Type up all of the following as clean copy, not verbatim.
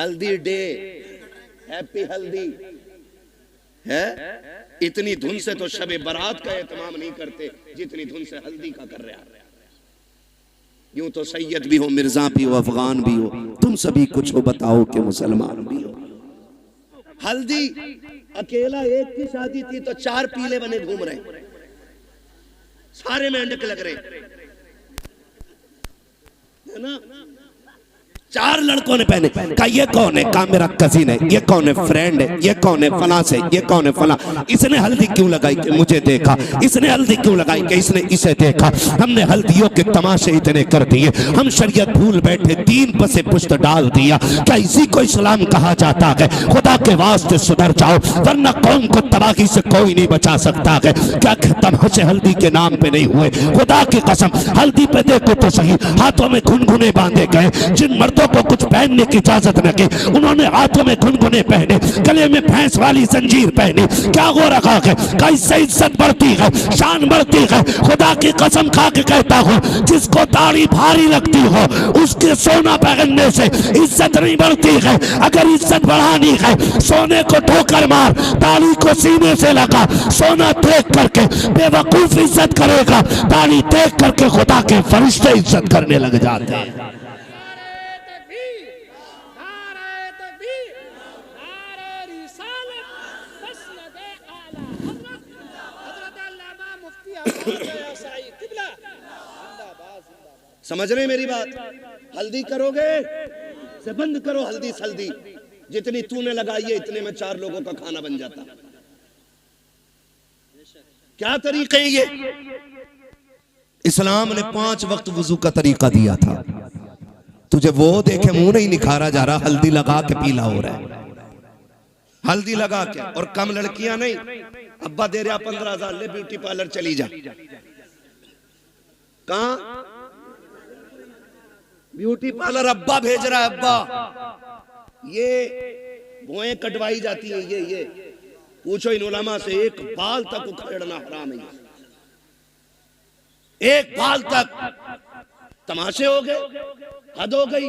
हल्दी day, happy हल्दी है। इतनी धुन से तो शबे बारात का एहतमाम नहीं करते जितनी धुन से हल्दी का कर रहे हैं। यूं तो सैयद भी हो, मिर्जा भी हो, अफगान भी हो, तुम सभी कुछ हो, बताओ कि मुसलमान भी हो। हल्दी अकेला एक की शादी थी तो 4 पीले बने घूम रहे, सारे मेंढक लग रहे है ना। 4 लड़कों ने पहने, कहा ये कौन है? कहा मेरा कजिन है। ये कौन है? फ्रेंड है। ये कौन है? फला से। ये कौन है? फला। इसने हल्दी क्यों लगाई कि मुझे देखा, इसने हल्दी क्यों लगाई कि इसने इसे देखा। हमने हल्दियों के तमाशे इतने कर दिए, हम शरीयत भूल बैठे, दीन पसे पुश्त डाल दिया। क्या इसी को इस्लाम कहा जाता है? खुदा के वास्ते सुधर जाओ, वरना कौम को तबाही से कोई नहीं बचा सकता है। क्या तमाशे हल्दी के नाम पे नहीं हुए? खुदा की कसम, हल्दी पे देखो तो सही, हाथों में घुनघुने बांधे गए। जिन मर्दों को कुछ पहनने की इजाजत न की, उन्होंने हाथों में घुनघुने पहने, गले में भैंस वाली जंजीर पहनी। क्या हो रखा है? कैसे इज्जत बढ़ती है, शान बढ़ती है। खुदा की कसम खा के कहता हूँ, जिसको दाढ़ी भारी लगती हो उसके सोना पहनने से इज्जत नहीं बढ़ती है। अगर इज्जत बढ़ानी है, सोने को ठोकर मार, दाढ़ी को सीने से लगा। सोना देख करके बेवकूफ इज्जत करेगा, दाढ़ी देख करके खुदा के फरिश्ते इज्जत करने लग जाते हैं। समझ रहे मेरी बात? हल्दी करोगे से बंद करो हल्दी सल्दी, जितनी तूने लगाई है इतने में 4 लोगों का खाना बन जाता। क्या तरीके हैं ये? इस्लाम ने 5 वक्त वुजू का तरीका दिया था। तुझे वो देखे मुंह नहीं निखारा जा रहा, हल्दी लगा के पीला हो रहा है। हल्दी लगा के, और कम लड़कियां नहीं, अब्बा दे रहा 15,000 ले ब्यूटी पार्लर चली जा। कहां? ब्यूटी पार्लर अब्बा भेज रहा है। अब्बा ये भौएं कटवाई जाती है, ये पूछो इन उलमा से, एक बाल तक उखेड़ना हराम है। एक बाल तक तमाशे हो गए, हद हो गई।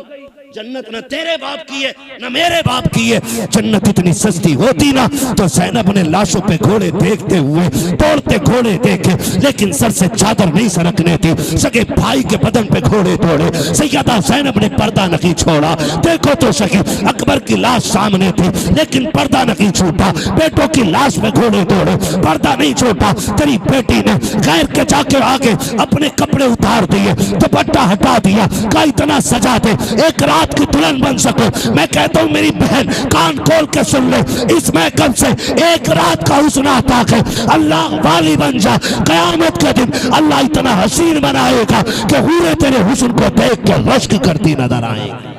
जन्नत न तेरे बाप की है न मेरे बाप की है। जन्नत इतनी सस्ती होती ना तो ज़ैनब ने लाशों पे घोड़े देखते हुए दौड़ते घोड़े देखे, लेकिन सर से चादर नहीं सरकने थी। सगे भाई के बदन पे घोड़े दौड़े, सैयदा ज़ैनब ने पर्दा नहीं छोड़ा। देखो तो सही, अकबर की लाश सामने थी लेकिन पर्दा नहीं छूटा। बेटों की लाश पे घोड़े दौड़े, पर्दा नहीं छूटा। तेरी बेटी ने गैर के जाके आगे अपने कपड़े उतार दिए, दुपट्टा हटा दिया। का इतना सजा दे एक रात की दुल्हन बन सको। मैं कहता हूँ मेरी बहन कान खोल के सुन ले, इस महकम से एक रात का हुस्न आता है। अल्लाह वाली बन जा, कयामत के दिन अल्लाह इतना हसीन बनाएगा कि हूरें तेरे हुस्न को देख के रश्क करती नजर आएगी।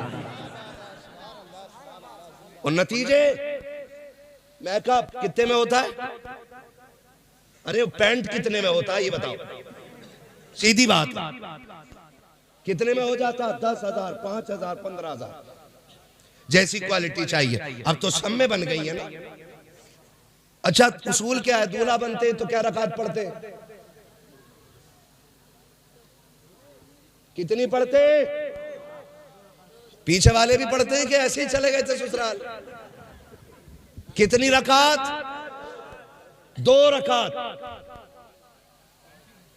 और नतीजे मेकअप कितने में होता है? अरे पैंट कितने में होता है ये बताओ, सीधी बात। कितने में हो जाता? 10,000, 5,000, 15,000 जैसी क्वालिटी चाहिए। अब तो सब में बन गई है ना। अच्छा उसूल क्या है? दूल्हा बनते तो क्या रकात पढ़ते? कितनी पढ़ते? पीछे वाले भी पढ़ते हैं कि ऐसे ही चले गए थे ससुराल? कितनी रकात? 2 रकात।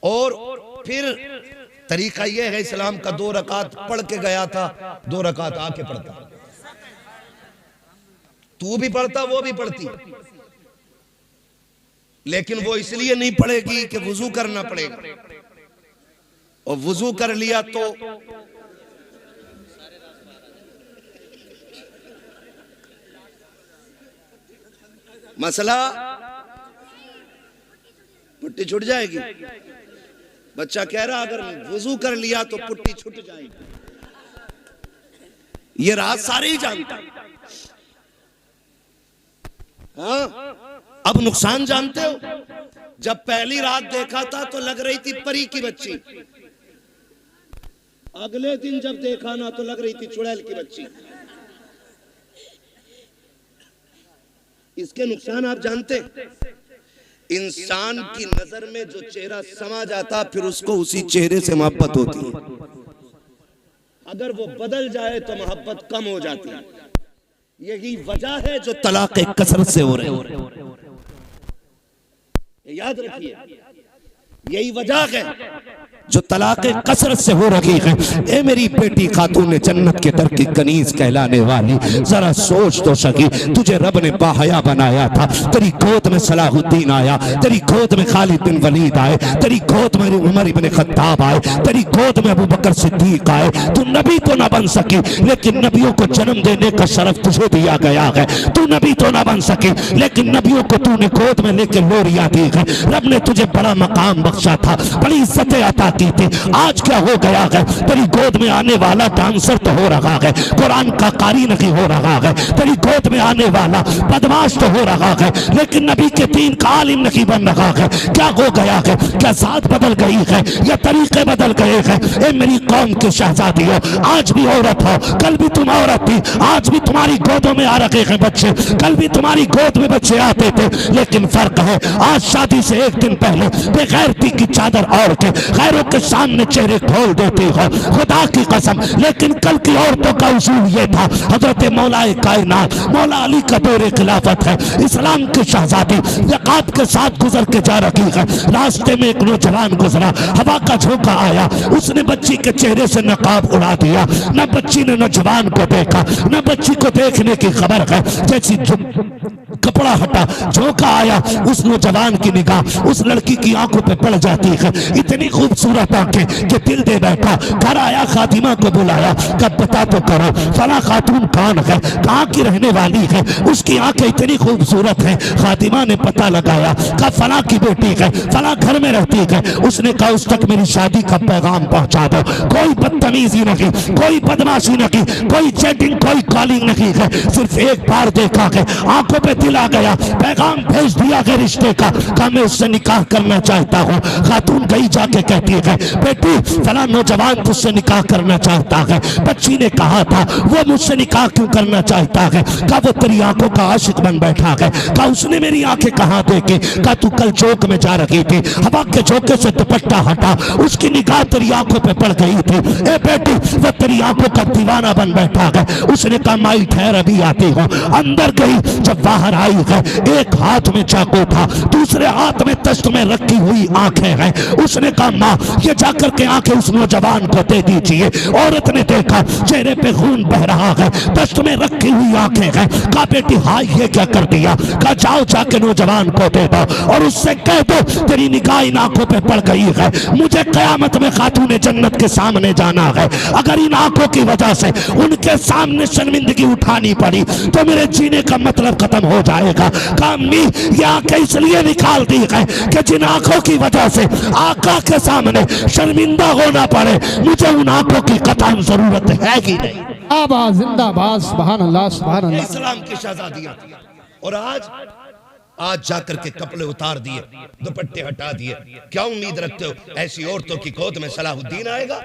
और फिर तरीका यह है इस्लाम का, 2 रकात पढ़ के गया था, 2 रकात आके पढ़ता। तू भी पढ़ता, वो भी पढ़ती, लेकिन वो इसलिए नहीं पढ़ेगी कि वुजू करना पड़ेगा, और वुजू कर लिया तो मसला पुट्टी छूट जाएगी। बच्चा कह रहा अगर वुजू कर लिया तो पुट्टी छूट जाएगी। ये राज सारे ही जानते हैं। हाँ, अब नुकसान जानते हो? जब पहली रात देखा था तो लग रही थी परी की बच्ची, अगले दिन जब देखा ना तो लग रही थी चुड़ैल की बच्ची। इसके नुकसान आप जानते? इंसान की नजर में जो चेहरा समा जाता फिर उसको उसी चेहरे से मोहब्बत होती है। अगर वो बदल जाए तो मोहब्बत कम हो जाती है। यही वजह है जो तलाक कसरत से हो रहे हैं, याद रखिए, यही वजह है जो तलाक कसरत से हो रही है। ए मेरी बेटी खातून जन्नत के दर की कनीज कहलाने वाली, जरा सोच तो सकी, तुझे रब ने बाहया बनाया था, तेरी गोद में सलाहुद्दीन आया, तेरी गोद में खालिद बिन वलीद आए, तेरी गोद में उमर इब्न खत्ताब आए, तेरी गोद में अबू बकर सिद्दीक आए। तू नबी तो ना बन सकी, लेकिन नबियों को जन्म देने का शरफ तुझे दिया गया है। तू नबी तो ना बन सकी, लेकिन नबियों को तूने गोद में लेके लोरियां दी है। रब ने तुझे बड़ा मकाम बख्शा था, बड़ी इज्जतें अता की थी। आज क्या हो गया है, तेरी गोद में आने वाला डांसर तो हो रहा है, कुरान का कारी नहीं हो रहा है। तेरी गोद में आने वाला बदमाश तो हो रहा है, लेकिन नबी के दीन का आलिम नहीं बन रहा है। क्या हो गया है, क्या जात बदल गई है या तरीके बदल गए हैं? ए मेरी कौम के शहजादी हो, आज भी औरत हो, कल भी तुम औरत थी, आज भी तुम्हारी गोदों में आ रखे हैं बच्चे, कल भी तुम्हारी गोद में बच्चे आते थे। लेकिन फर्क है, आज शादी से एक दिन पहले बेगैरती की चादर ओढ़ के गैरों के सामने चेहरे खोल देती हो, खुदा की कसम। लेकिन कल की औरतों का उसूल ये था, हजरत मौलाए कायनात मौला अली का दौरे खिलाफत है, इस्लाम की शहजादी यकात के साथ गुजर के जा रही है। रास्ते में एक नौजवान गुजरा, हवा का झोंका आया, उसने बच्ची के चेहरे से नकाब उड़ा दिया। न बच्ची ने नौजवान को देखा, न बच्ची को देखने की खबर है। जैसी कपड़ा हटा, झोंका आया, उस नौजवान की निगाह उस लड़की की आंखों पे पड़ जाती है। इतनी खूबसूरत आंखें कि दिल दे बैठा। घर आया, खातिमा को बुलाया, कब बता तो करो फला खातून कौन है, कहाँ की रहने वाली है, उसकी आंखें इतनी खूबसूरत है। खातिमा ने पता लगाया, कब फला की बेटी है, फला घर में रहती है। उसने कहा उस तक मेरी शादी का पैगाम पहुंचा दो। कोई बदतमीजी नहीं, कोई बदमाशी नहीं, कोई चैटिंग, कोई कॉलिंग नहीं है, सिर्फ एक बार देखा है, आंखों पे दिल आ गया, पैगाम भेज दिया है रिश्ते का, कहा मैं उससे निकाह करना चाहता हूँ। खातून गई जाके कहती है, बेटी फला नौजवान तुझसे निकाह करना चाहता है। बच्ची ने कहा था वो मुझसे निकाह क्यों करना चाहता है, कहा वो तेरी आंखों का आशिक बन बैठा है। कहा उसने मेरी आंखें कहाँ देखी, कहा तू कल चौक में जा रही थी, हवा के झोंके से दुपट्टा हटा, उसकी निगाह तेरी आंखों पे पड़ गई थी। ए बेटी वो तेरी आंखों का दीवाना बन बैठा है। उसने कहा माई ठहर अभी आती हूँ। अंदर गई, जब बाहर आई है, एक हाथ में चाकू था, दूसरे हाथ में तश्त में रखी हुई आंखें हैं। उसने कहा माँ ये जाकर के आंखें उस नौजवान को दे दीजिए। औरत ने देखा चेहरे पे खून बह रहा है, तश्त में रखी हुई आंखें हैं। कहा बेटी हाँ ये क्या कर दिया, कहा जाओ जाके नौजवान को दे दो और उससे कह दो तेरी निगाह इन आंखों पे पड़ गई है, मुझे कयामत में खातून जन्नत के सामने जाना है। अगर इन आंखों की वजह से उनके सामने शर्मिंदगी उठानी पड़ी तो मेरे जीने का मतलब खत्म हो जाएगा। कामी ये आंखें इसलिए निकाल दी है कि जिन आंखों की वजह से आका के सामने शर्मिंदा होना पड़े, मुझे उन आंखों की कतई जरूरत है कि नहीं। आबाद जिंदाबाद, सुभान अल्लाह सुभान अल्लाह। इस्लाम की शहजादियां, और आज जाकर के कपड़े उतार दिए, दुपट्टे हटा दिए। क्या उम्मीद रखते हो ऐसी औरतों की गोद में सलाहुद्दीन आएगा?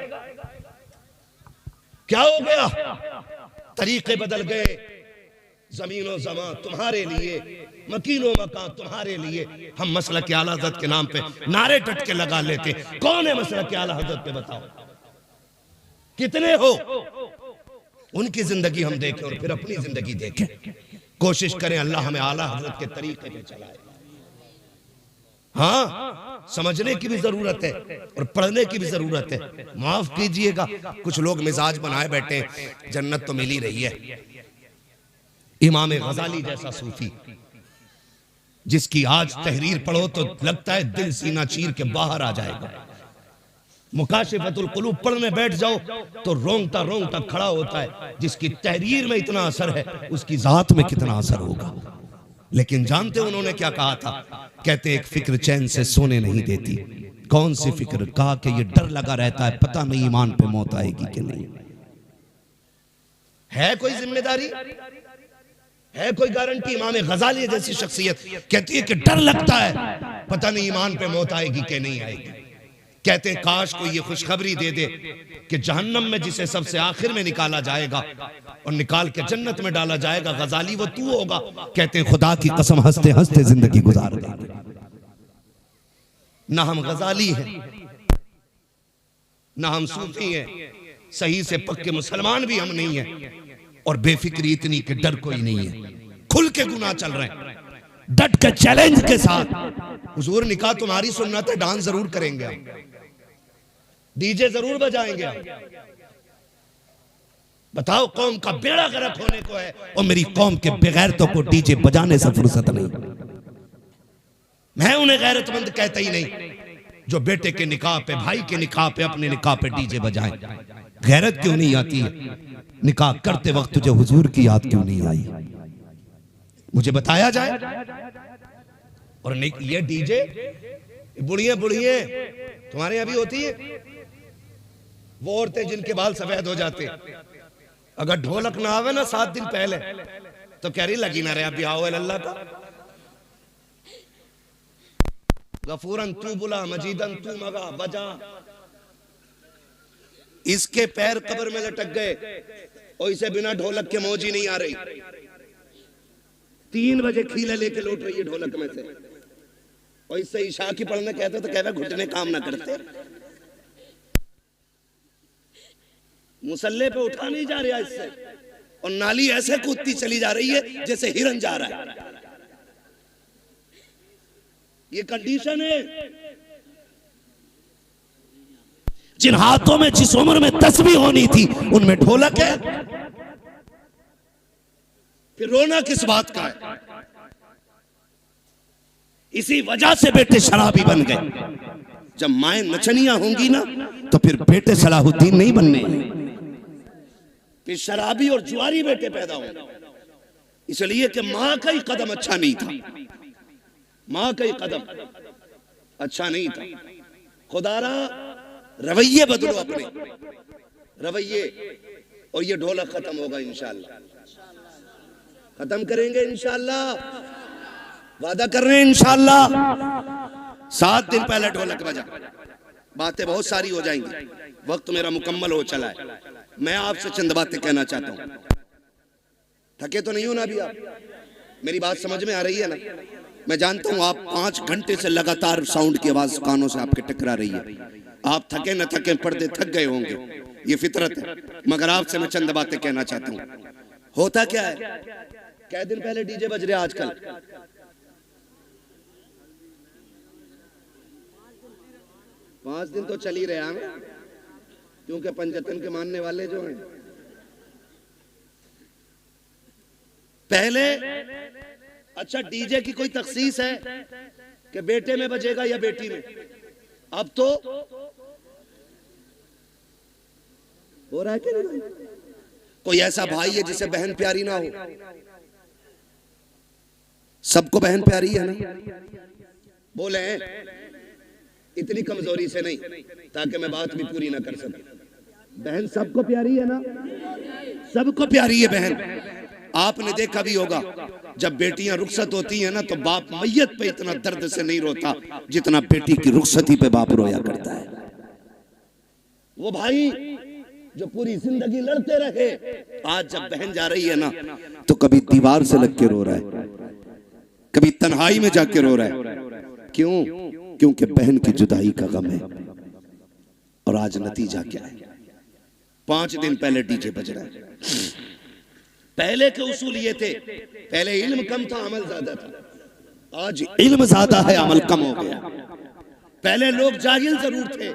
क्या हो गया? तरीके बदल गए, जमीनों जमा तुम्हारे लिए, मकीनो मकान तुम्हारे लिए। हम मसलक आला हज़रत के नाम पे नारे टटके लगा लेते। कौन है मसलक आला हज़रत पे, बताओ कितने हो? उनकी जिंदगी हम देखें और फिर अपनी जिंदगी देखें। कोशिश करें अल्लाह हमें आला हज़रत के तरीके पे चलाए। हाँ, समझने की भी जरूरत है और पढ़ने की भी जरूरत है। माफ कीजिएगा, कुछ लोग मिजाज बनाए बैठे हैं, जन्नत तो मिल ही रही है। इमाम गजाली जैसा सूफी जिसकी आज तहरीर पढ़ो तो लगता है दिल सीना चीर के बाहर आ जाएगा। मुकाशिफतुल कुलूब पढ़ने बैठ जाओ तो रोंगटा रोंगटा खड़ा होता है। जिसकी तहरीर में इतना असर है उसकी जात में कितना असर होगा। लेकिन जानते उन्होंने क्या कहा था? कहते एक फिक्र चैन से सोने नहीं देती। कौन सी फिक्र? कहा कि ये डर लगा रहता है पता नहीं ईमान पे मौत आएगी कि नहीं। है कोई जिम्मेदारी, है कोई गारंटी? इमाम गजाली जैसी शख्सियत कहती है कि डर लगता है पता नहीं ईमान पे मौत आएगी कि नहीं आएगी। कहते हैं काश कोई ये खुशखबरी दे दे कि जहन्नम में जिसे सबसे आखिर में निकाला जाएगा और निकाल के जन्नत में डाला जाएगा, गजाली वो तू होगा। कहते हैं खुदा की कसम हंसते हंसते जिंदगी गुजार देंगे। ना हम गजाली हैं, ना हम सूफी हैं, सही से पक्के मुसलमान भी हम नहीं हैं। और बेफिक्री इतनी कि डर कोई नहीं है, खुल के गुनाह चल रहे हैं, डट के चैलेंज के साथ। हुजूर निकाह तुम्हारी सुन्नत है, डांस जरूर करेंगे हम, डीजे जरूर बजाएंगे हम। बताओ, कौम का बेड़ा गर्क होने को है और मेरी कौम के बेगैरतों को डीजे बजाने से फुर्सत नहीं। मैं उन्हें गैरतमंद कहता ही नहीं जो बेटे के निकाह पे, भाई के निकाह पे, अपने निकाह पे डीजे बजाएं। गैरत क्यों नहीं आती है? निकाह करते वक्त तुझे हुजूर की याद क्यों नहीं आई? मुझे बताया जाए। और ये डीजे, बुढ़िया बुढ़िया तुम्हारे यहां भी होती है, वो औरतें जिनके बाल सफेद हो जाते, अगर ढोलक ना आवे ना 7 दिन पहले तो कह रही लगी ना रहे अभी आओ अल्लाह का। गफूरन तू बुला, मजीदन तू मगा बजा। इसके पैर कब्र में लटक गए और इसे बिना ढोलक के मौज ही नहीं आ रही। 3 बजे खीले लेके लौट रही है ढोलक में से, और इससे ईशा की पढ़ने कहते तो कहते घुटने काम ना करते। मुसल्ले पे उठा नहीं जा रहा इससे, और नाली ऐसे कूदती चली जा रही है जैसे हिरन जा रहा है। ये कंडीशन है। जिन हाथों में जिस उम्र में तस्बीह होनी थी उनमें ढोलक है, फिर रोना किस बात का है? इसी वजह से बेटे शराबी बन गए। जब माएं नचनियां होंगी ना तो फिर बेटे सलाहुद्दीन नहीं बनने, फिर शराबी और जुआरी बेटे पैदा होंगे। इसलिए कि मां का ही कदम अच्छा नहीं था, मां का ही कदम अच्छा नहीं था। खुदारा रवैये बदलो, अपने रवैये, और ये ढोलक खत्म होगा इंशाअल्लाह। खत्म करेंगे इंशाअल्लाह, वादा कर रहे हैं इंशाअल्लाह। 7 दिन पहले ढोलक बजा, बातें बहुत सारी हो जाएंगी, वक्त मेरा मुकम्मल हो चला है। मैं आपसे चंद बातें कहना चाहता हूं। थके तो नहीं हो ना अभी आप? मेरी बात समझ में आ रही है ना? मैं जानता हूं आप 5 घंटे से लगातार साउंड की आवाज कानों से आपके टकरा रही है। आप थके न थके, पर्दे थक गए होंगे, ये फितरत है। मगर आपसे मैं चंद बातें कहना चाहता हूं। होता क्या है, कै दिन पहले डीजे बज रहे आजकल? 5 दिन तो चल ही रहे हैं, क्योंकि पंजतन के मानने वाले जो हैं पहले। अच्छा, डीजे की कोई तखसीस है कि बेटे में बजेगा या बेटी में? अब तो हो रहा है कि नहीं? कोई ऐसा भाई है जिसे बहन प्यारी ना हो? सबको बहन प्यारी है ना? बोले इतनी कमजोरी से नहीं, ताकि मैं बात भी पूरी ना कर सकूं। बहन सबको प्यारी है ना? सबको प्यारी है बहन। आपने देखा भी होगा जब बेटियां रुखसत होती हैं ना तो बाप मैयत पे इतना दर्द से नहीं रोता जितना बेटी की रुखसती पे बाप रोया करता है। वो भाई जो पूरी जिंदगी लड़ते रहे, आज जब बहन जा रही है ना तो कभी दीवार से लग के रो रहा है, कभी तन्हाई में जाके रो रहा है। क्यों? क्योंकि बहन की जुदाई का गम है। और आज नतीजा क्या है? 5 दिन पहले डीजे बज रहा है। पहले के उसूल ये थे, पहले इल्म कम था, अमल ज्यादा था। आज इल्म ज्यादा है, अमल कम हो गया। पहले लोग जाहिल जरूर थे,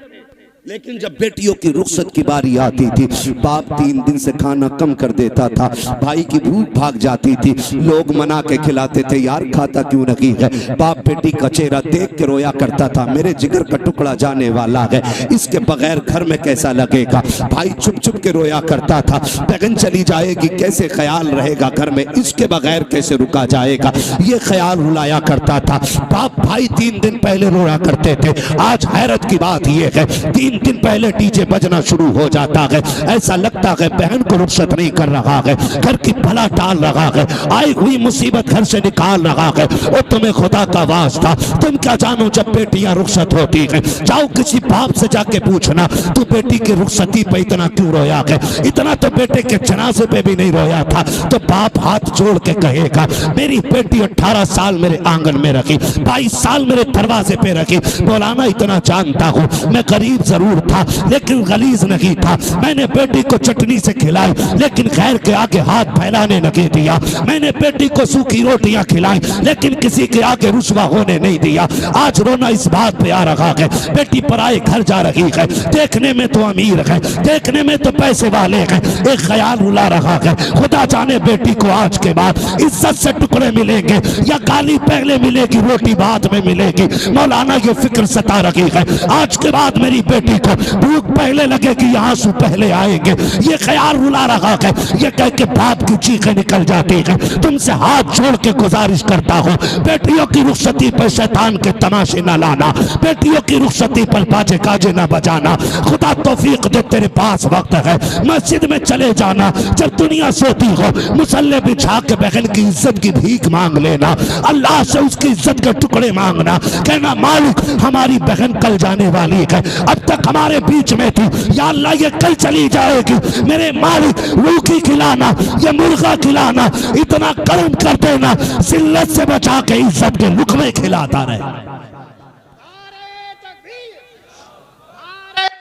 लेकिन जब बेटियों की रुखसत की बारी आती थी, बाप 3 दिन से खाना कम कर देता था, भाई की भूख भाग जाती थी, लोग मना के खिलाते थे, यार खाता क्यों नहीं है? बाप बेटी का चेहरा देख के रोया करता था, मेरे जिगर का टुकड़ा जाने वाला है, इसके बगैर घर में कैसा लगेगा? भाई चुप चुप के रोया करता था, बहन चली जाएगी कैसे ख्याल रहेगा घर में, इसके बगैर कैसे रुका जाएगा? ये ख्याल रुलाया करता था। बाप भाई 3 दिन पहले रोया करते थे। आज हैरत की बात यह है, 3 दिन पहले डीजे बजना शुरू हो जाता है। ऐसा लगता है बहन को रुखसत नहीं कर रहा है, घर की भला टाल रहा है, आई हुई मुसीबत घर से निकाल रहा है। और तुम्हें खुदा का वास्ता, तुम क्या जानो जब बेटियां रुखसत होती हैं? जाओ किसी बाप से जाके पूछना, तू बेटी की रुखसती पे इतना क्यों रोया है? इतना तो बेटे के जनाजे पे भी नहीं रोया था। तो बाप हाथ जोड़ के कहेगा, मेरी बेटी 18 साल मेरे आंगन में रखी, 22 साल मेरे दरवाजे पे रखी, मौलाना इतना जानता हूं मैं गरीब जरूर जरूर था लेकिन गलीज नहीं था। मैंने बेटी को चटनी से खिलाई लेकिन गैर के आगे हाथ फैलाने नहीं दिया। मैंने बेटी को सूखी रोटियां खिलाई लेकिन किसी के आगे रुसवा होने नहीं दिया। आज रोना इस बात पे आ रहा है, बेटी पराए घर जा रही है, देखने में तो अमीर है, देखने में तो पैसे वाले हैं, एक ख्याल रुला रहा है, खुदा जाने बेटी को आज के बाद इज्जत से टुकड़े मिलेंगे या गाली पहले मिलेगी रोटी बाद में मिलेगी। मौलाना ये फिक्र सता रही है, आज के बाद मेरी बेटी को भूख पहले लगेगी या आंसू पहले आएंगे, ये ख्याल रुला रहा है। ये कह के बाप की चीखें निकल जाती है। तुमसे हाथ जोड़ के गुजारिश करता हूँ, बेटियों की रुखसती पर शैतान के तमाशे न लाना, बेटियों की रुखसती पर बाजे काजे न बजाना। खुदा तौफीक दे, तेरे पास वक्त है, मस्जिद में चले जाना, जब दुनिया सोती हो मुसल्ले बिछा के बहन की इज्जत की भीख मांग लेना, अल्लाह से उसकी इज्जत के टुकड़े मांगना, कहना मालिक हमारी बहन कल जाने वाली है, अब तक हमारे बीच में थी, या अल्लाह ये कल चली जाएगी, मेरे मालिक रूखी खिलाना या मुर्गा खिलाना, इतना कर्म कर देना जिल्लत से बचा के इज्जत के लुकमे खिलाता रहे।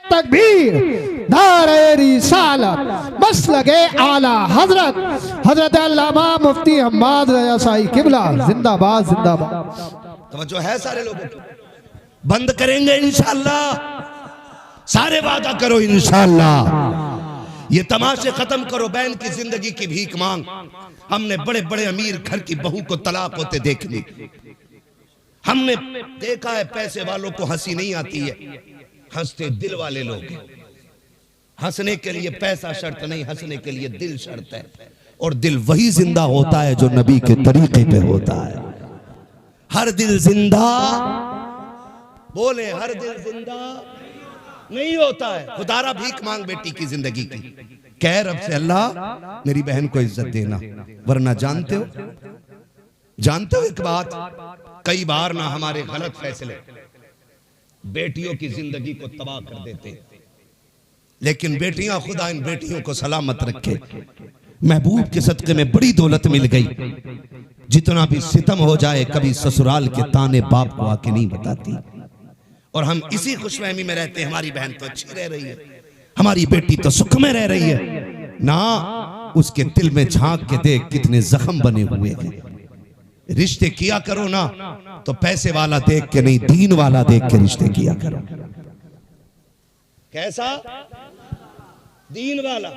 तकबीर, नारे रिसालत, मसलके आला हजरत हजरत अल्लामा मुफ्ती हम्माद रजा साई किबला जिंदाबाद जिंदाबाद। तवज्जो है सारे लोगों की, बंद करेंगे इंशाअल्लाह, सारे वादा करो इंशाअल्लाह। ये तमाशे खत्म करो, बहन की जिंदगी की भीख मांग। हमने बड़े बड़े अमीर घर की बहू को तलाक होते देख ली, हमने देखा है पैसे वालों को हंसी नहीं आती है, हंसते दिल वाले लोग। हंसने के लिए पैसा शर्त नहीं, हंसने के लिए दिल शर्त है, और दिल वही जिंदा होता है जो नबी के तरीके पे होता है। हर दिल जिंदा, बोले हर दिल जिंदा नहीं होता है। खुदारा भीख मांग बेटी की जिंदगी की, कह रब से अल्लाह मेरी बहन को इज्जत देना, वरना जानते हो एक बात, कई बार ना हमारे गलत फैसले बेटियों की जिंदगी को तबाह कर देते, लेकिन बेटियां, खुदा इन बेटियों को सलामत रखे। महबूब के सदके में बड़ी दौलत मिल गई, जितना भी सितम हो जाए कभी ससुराल के ताने बाप को आके नहीं बताती, और हम इसी खुशफहमी में रहते हैं हमारी बहन तो अच्छी रह रही है, हमारी बेटी तो सुख में रह रही है। ना उसके दिल में झांक के देख कितने जख्म बने हुए हैं। रिश्ते किया करो ना तो पैसे वाला देख के नहीं, दीन वाला देख के रिश्ते किया करो। कैसा दीन वाला?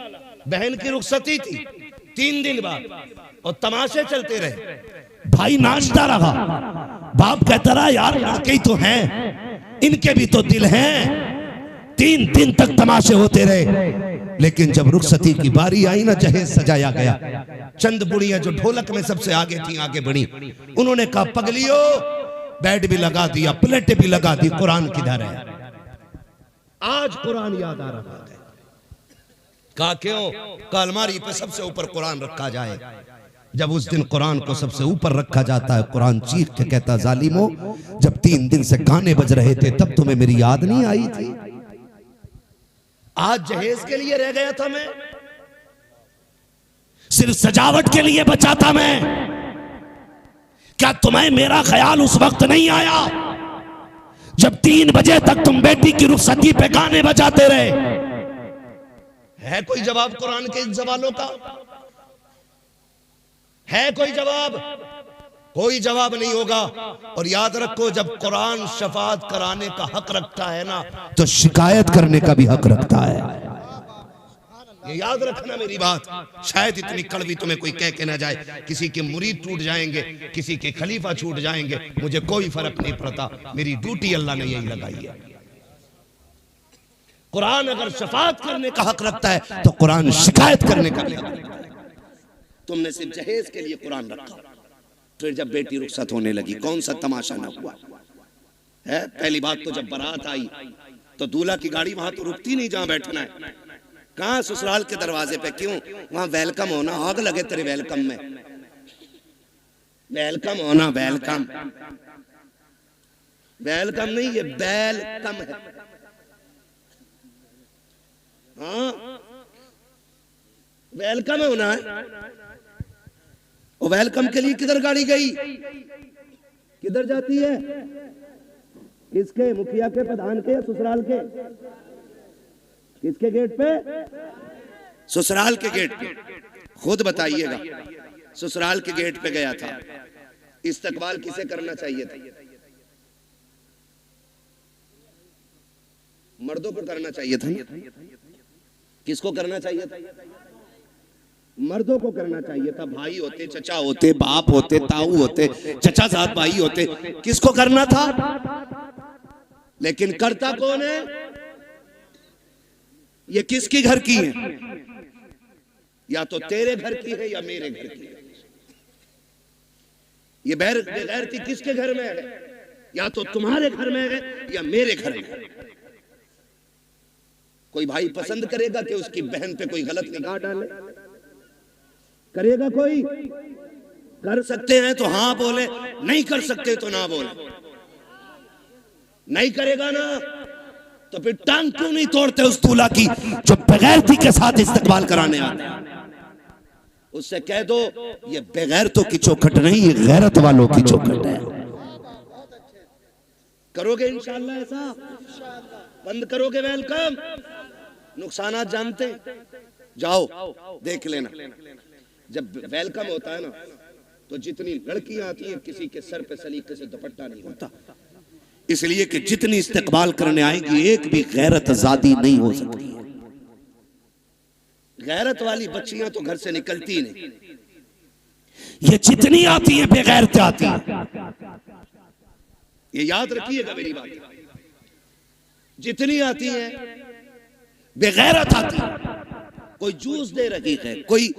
बहन की रुखसती थी 3 दिन बाद और तमाशे चलते रहे, भाई नाचता रहा, बाप कहता रहा यार लड़के ही तो हैं, इनके भी तो दिल हैं। 3 दिन तक तमाशे होते रहे, लेकिन जब रुखसती की बारी आई ना, जहेज सजाया गया, चंद बुढ़ियां जो ढोलक में सबसे आगे थी आगे बढ़ी, उन्होंने कहा पगलियो, बेड भी लगा दिया, प्लेटें भी लगा दी, कुरान किधर है? आज कुरान याद आ रहा है। कहा क्यों? कहा अलमारी पे सबसे ऊपर कुरान रखा जाए। जब उस दिन कुरान को सबसे ऊपर रखा जाता है, कुरान चीख के कहता जालिमो, जब 3 दिन से गाने बज रहे थे तब तुम्हें मेरी याद नहीं आई थी? आज जहेज के लिए रह गया था मैं, सिर्फ सजावट के लिए बचा था मैं। क्या तुम्हें मेरा ख्याल उस वक्त नहीं आया जब 3 बजे तक तुम बेटी की रुखसती पे गाने बजाते रहे? है कोई जवाब कुरान के इन सवालों का? है कोई जवाब? कोई जवाब नहीं होगा। और याद रखो, जब कुरान शफाअत कराने का हक रखता है ना, तो शिकायत करने का भी हक रखता है। ये याद रखना मेरी बात। शायद इतनी कड़वी तुम्हें कोई कह के ना जाए, किसी के मुरीद टूट जाएंगे, किसी के खलीफा छूट जाएंगे, मुझे कोई फर्क नहीं पड़ता, मेरी ड्यूटी अल्लाह ने यही लगाई है। कुरान अगर शफाअत करने का हक रखता है तो कुरान शिकायत करने का भी हक रखता है। तुमने सिर्फ जहेज के लिए कुरान रखा, फिर जब बेटी रुखसत होने लगी कौन सा तमाशा ना हुआ है? पहली बात तो जब बारात आई तो दूल्हा की गाड़ी वहां तो रुकती नहीं जहां बैठना है। कहां? ससुराल के दरवाजे पे। क्यों? वहां वेलकम होना, आग लगे तेरे वेलकम में। वेलकम होना, वेलकम वेलकम नहीं, ये वेलकम है। हाँ, वेलकम होना है। और वेलकम के लिए किधर गाड़ी गई? किधर जाती है? किसके? मुखिया के, प्रधान के, ससुराल के? किसके गेट पे? ससुराल के गेट पे। खुद बताइएगा, ससुराल के गेट पे गया था, इस्तकबाल किसे करना चाहिए था? मर्दों को करना चाहिए था। किसको करना चाहिए था? मर्दों को करना चाहिए था। भाई होते, चचा होते, बाप होते, ताऊ होते, चचा साथ भाई होते, किसको करना था? लेकिन करता कौन है? ये किसकी घर की है? या तो तेरे घर की है या मेरे घर की है। ये बेगैरती किसके घर में है? या तो तुम्हारे घर में है या मेरे घर में है। कोई भाई पसंद करेगा कि उसकी बहन पे कोई गलत निगाह डाले? करेगा कोई? कर सकते हैं तो हाँ बोले, नहीं कर सकते तो ना बोले। नहीं करेगा ना तो फिर टांग क्यों नहीं तोड़ते उस दूल्हा की जो बेगैरती के साथ इस्तकबाल कराने आते हैं? उससे कह दो ये बेगैरतों की चौखट नहीं, ये गैरत वालों की चौखट है। करोगे इंशाअल्लाह ऐसा? बंद करोगे वेलकम? नुकसानात जानते? जाओ देख लेना। जब वेलकम होता है ना तो जितनी लड़कियां आती हैं किसी के सर पे सलीके से दुपट्टा नहीं होता, इसलिए कि जितनी इस्तकबाल करने आएगी एक भी गैरत ज़ादी नहीं हो सकती है। गैरत वाली बच्चियां तो घर से निकलती नहीं, ये जितनी आती हैं बेगैरत आती हैं। ये याद रखिएगा मेरी बात। जितनी आती हैं बेगैरत आती है। कोई जूस दे रही है, कोई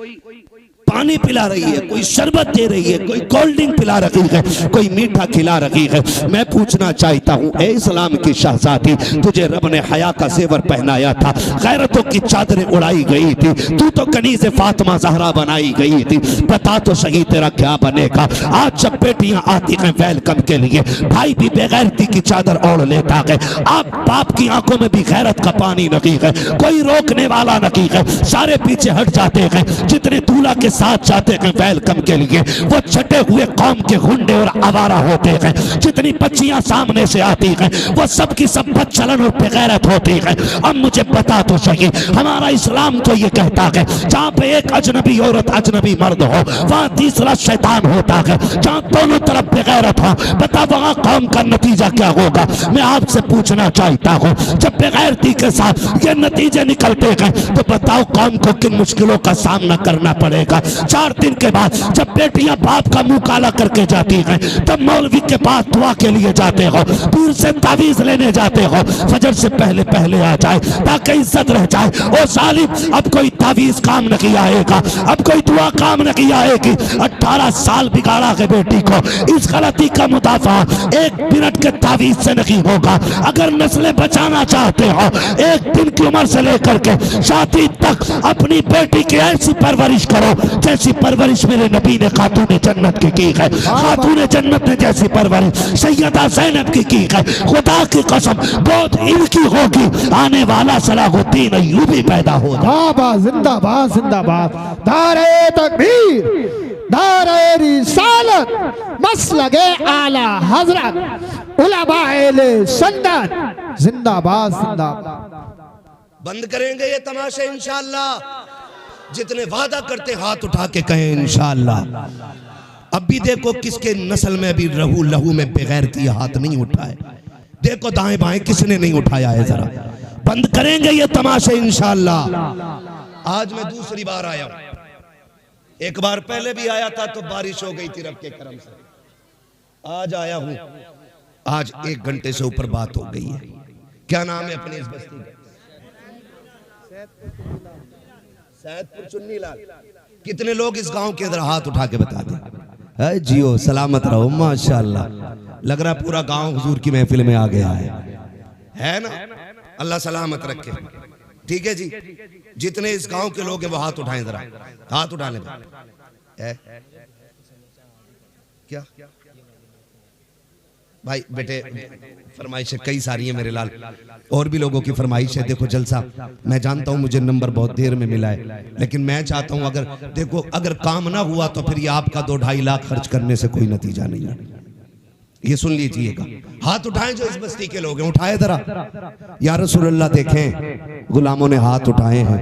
पानी पिला रही है, कोई शरबत दे रही है, कोई कोल्ड ड्रिंक पिला रही है, कोई मीठा खिला रही है। मैं पूछना चाहता हूँ, ए इस्लाम की शहजादी, तुझे रब ने हया का जेवर पहनाया था, गैरतों की चादरें उड़ाई गई थी, तू तो कनीज़े फातिमा ज़हरा बनाई गई थी। बता तो सही तेरा क्या बनेगा? आज जब बेटियां आती हैं वेलकम के लिए, भाई भी बेगैरती की चादर ओढ़ लेता है। आप बाप की आंखों में भी गैरत का पानी नहीं है, कोई रोकने वाला नहीं है, सारे पीछे हट जाते हैं। जितने दूल्हा के साथ जाते हैं वेलकम के लिए वो छटे हुए कौम के गुंडे और आवारा होते हैं। जितनी बच्चियां सामने से आती हैं वो सब की सब बदचलन और बेगैरत होती हैं। अब मुझे बता तो सही, हमारा इस्लाम तो ये कहता है जहाँ पे एक अजनबी औरत अजनबी मर्द हो वहाँ तीसरा शैतान होता है। जहाँ दोनों तरफ बेगैरत हो, बता वहाँ कौम का नतीजा क्या होगा? मैं आपसे पूछना चाहता हूँ, जब बेगैरती के साथ ये नतीजे निकलते हैं तो बताओ कौम को किन मुश्किलों का सामना करना पड़ेगा। 4 दिन के बाद जब बेटियां बाप का मुंह काला करके जाती हैं तब मौलवी के पास दुआ के लिए जाते हो, पीर से तावीज लेने जाते हो, फजर से पहले पहले आ जाए ताकि इज्जत रह जाए। ओ सालिम, अब कोई तावीज काम नहीं आएगा, अब कोई दुआ काम नहीं आएगी। 18 साल बिगाड़ा है बेटी को, इस गलती का मुदाफा 1 मिनट के तावीज से नहीं होगा। अगर नस्लें बचाना चाहते हो, 1 दिन की उम्र से लेकर के शादी तक अपनी बेटी की ऐसी परवरिश करो जैसी परवरिश मेरे नबी ने खातून जन्नत की है। खातून जन्नत ने जैसी परवरिश सैयदा ज़ैनब की है। खुदा की कसम बहुत इनकी होगी, आने वाला सलाहुद्दीन अय्यूबी पैदा होगा। जिंदाबाद जिंदाबाद। नारे तकबीर, नारे रिसालत, मसलके आला हजरत, उलमाए सुन्नत, जिंदाबाद जिंदाबाद। बंद करेंगे ये तमाशे इंशाअल्लाह। जितने वादा करते हाथ उठा के कहें इंशाअल्लाह। अब भी देखो किसके नस्ल में अभी लहू में बेगैरती हाथ नहीं उठा है। देखो दाएं बाएं किसने नहीं उठाया है, जरा बंद करेंगे ये तमाशे इंशाअल्लाह। आज मैं दूसरी बार आया हूं, एक बार पहले भी आया था तो बारिश हो गई थी रब के करम से। आज आया हूं, आज 1 घंटे से ऊपर बात हो गई है। क्या नाम है अपनी इस बस्ती का? सैदपुर चुन्नी लाल। कितने लोग इस गांव के अंदर हाथ उठा के बता दें? जियो सलामत रहो, माशाअल्लाह। लग रहा पूरा गांव हुजूर की महफिल में आ गया है ना? अल्लाह सलामत रखे। ठीक है जी, जितने इस गांव के लोग हैं वो हाथ उठाएं, जरा हाथ उठाने क्या भाई बेटे, फरमाइशें कई सारी हैं मेरे लाल, और भी लोगों की फरमाइश है। देखो जलसा, मैं जानता हूं मुझे नंबर बहुत देर में मिला है, लेकिन मैं चाहता हूं अगर देखो अगर काम ना हुआ तो फिर ये आपका 2-2.5 लाख खर्च करने से कोई नतीजा नहीं है। ये सुन लीजिएगा, हाथ उठाएं जो इस बस्ती के लोग हैं, उठाए जरा। या रसूलुल्लाह देखें गुलामों ने हाथ उठाए हैं।